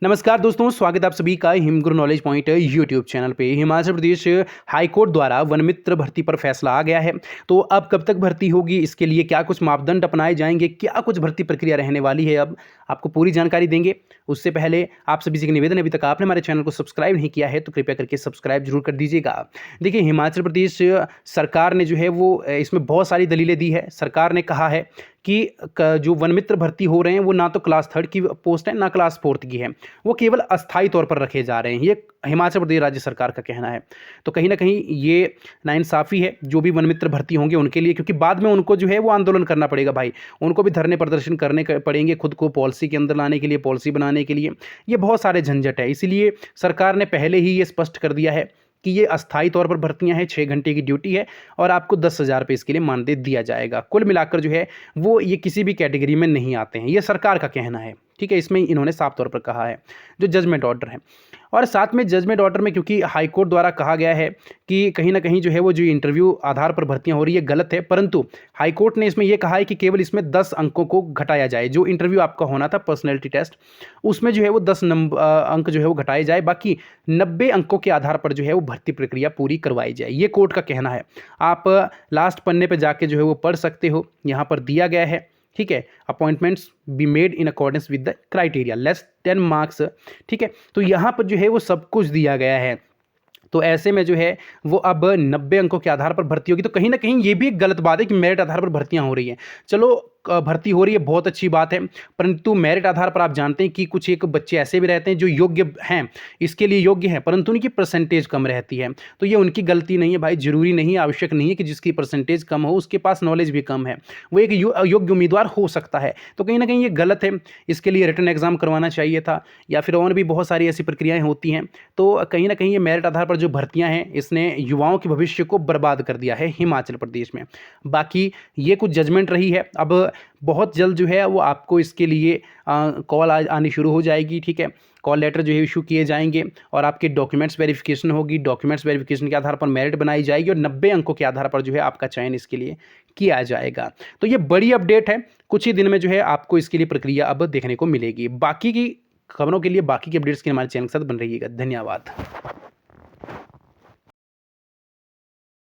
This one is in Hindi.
नमस्कार दोस्तों, स्वागत है आप सभी का हिमगुरु नॉलेज पॉइंट यूट्यूब चैनल पे। हिमाचल प्रदेश हाई कोर्ट द्वारा वन मित्र भर्ती पर फैसला आ गया है। तो अब कब तक भर्ती होगी, इसके लिए क्या कुछ मापदंड अपनाए जाएंगे, क्या कुछ भर्ती प्रक्रिया रहने वाली है, अब आपको पूरी जानकारी देंगे। उससे पहले आप सभी से एक निवेदन, अभी तक आपने हमारे चैनल को सब्सक्राइब नहीं किया है तो कृपया करके सब्सक्राइब जरूर कर दीजिएगा। देखिए, हिमाचल प्रदेश सरकार ने जो है वो इसमें बहुत सारी दलीलें दी है। सरकार ने कहा है कि जो वन मित्र भर्ती हो रहे हैं वो ना तो क्लास 3 की पोस्ट है, ना क्लास 4 की है, वो केवल अस्थायी तौर पर रखे जा रहे हैं। ये हिमाचल प्रदेश राज्य सरकार का कहना है। तो कहीं ना कहीं ये नाइंसाफ़ी है जो भी वन मित्र भर्ती होंगे उनके लिए, क्योंकि बाद में उनको जो है वो आंदोलन करना पड़ेगा भाई। उनको भी धरने प्रदर्शन करने पड़ेंगे, खुद को पॉलिसी के अंदर लाने के लिए, पॉलिसी बनाने के लिए। ये बहुत सारे झंझट है। इसीलिए सरकार ने पहले ही ये स्पष्ट कर दिया है कि ये अस्थायी तौर पर भर्तियां हैं, 6 घंटे की ड्यूटी है और आपको 10,000 रुपये इसके लिए मानदेय दिया जाएगा। कुल मिलाकर जो है वो ये किसी भी कैटेगरी में नहीं आते हैं, ये सरकार का कहना है। ठीक है, इसमें इन्होंने साफ तौर पर कहा है जो जजमेंट ऑर्डर है। और साथ में जजमेंट ऑर्डर में, क्योंकि हाई कोर्ट द्वारा कहा गया है कि कहीं ना कहीं जो है वो जो इंटरव्यू आधार पर भर्तियां हो रही है गलत है, परंतु हाई कोर्ट ने इसमें यह कहा है कि केवल इसमें 10 अंकों को घटाया जाए। जो इंटरव्यू आपका होना था पर्सनैलिटी टेस्ट, उसमें जो है वो 10 अंक जो है वो घटाए जाए, बाकी 90 अंकों के आधार पर जो है वो भर्ती प्रक्रिया पूरी करवाई जाए। ये कोर्ट का कहना है। आप लास्ट पन्ने पर जाके जो है वो पढ़ सकते हो, यहाँ पर दिया गया है। ठीक है, appointments be made in accordance with the criteria less 10 marks. ठीक है, तो यहाँ पर जो है वो सब कुछ दिया गया है। तो ऐसे में जो है वो अब 90 अंकों के आधार पर भर्ती होगी। तो कहीं ना कहीं ये भी एक गलत बात है कि मेरिट आधार पर भर्तियां हो रही हैं। चलो, भर्ती हो रही है, बहुत अच्छी बात है, परंतु मेरिट आधार पर आप जानते हैं कि कुछ एक बच्चे ऐसे भी रहते हैं जो योग्य हैं, इसके लिए योग्य हैं, परंतु उनकी परसेंटेज कम रहती है। तो ये उनकी गलती नहीं है भाई। जरूरी नहीं, आवश्यक नहीं है कि जिसकी परसेंटेज कम हो उसके पास नॉलेज भी कम है वो एक योग्य उम्मीदवार हो सकता है। तो कहीं ना कहीं ये गलत है। इसके लिए रिटन एग्जाम करवाना चाहिए था, या फिर और भी बहुत सारी ऐसी प्रक्रियाएं होती हैं। तो कहीं ना कहीं ये मेरिट आधार पर जो भर्तियां हैं, इसने युवाओं के भविष्य को बर्बाद कर दिया है हिमाचल प्रदेश में। बाकी ये कुछ जजमेंट रही है। अब बहुत जल्द जो है वो आपको इसके लिए कॉल आनी शुरू हो जाएगी। ठीक है, कॉल लेटर जो है इशू किए जाएंगे और आपके डॉक्यूमेंट्स वेरिफिकेशन होगी। डॉक्यूमेंट्स वेरिफिकेशन के आधार पर मेरिट बनाई जाएगी और 90 अंकों के आधार पर जो है आपका चयन इसके लिए किया जाएगा। तो ये बड़ी अपडेट है। कुछ ही दिन में जो है आपको इसके लिए प्रक्रिया अब देखने को मिलेगी। बाकी की खबरों के लिए, बाकी की अपडेट्स के लिए हमारे चैनल के साथ बन रहिएगा। धन्यवाद।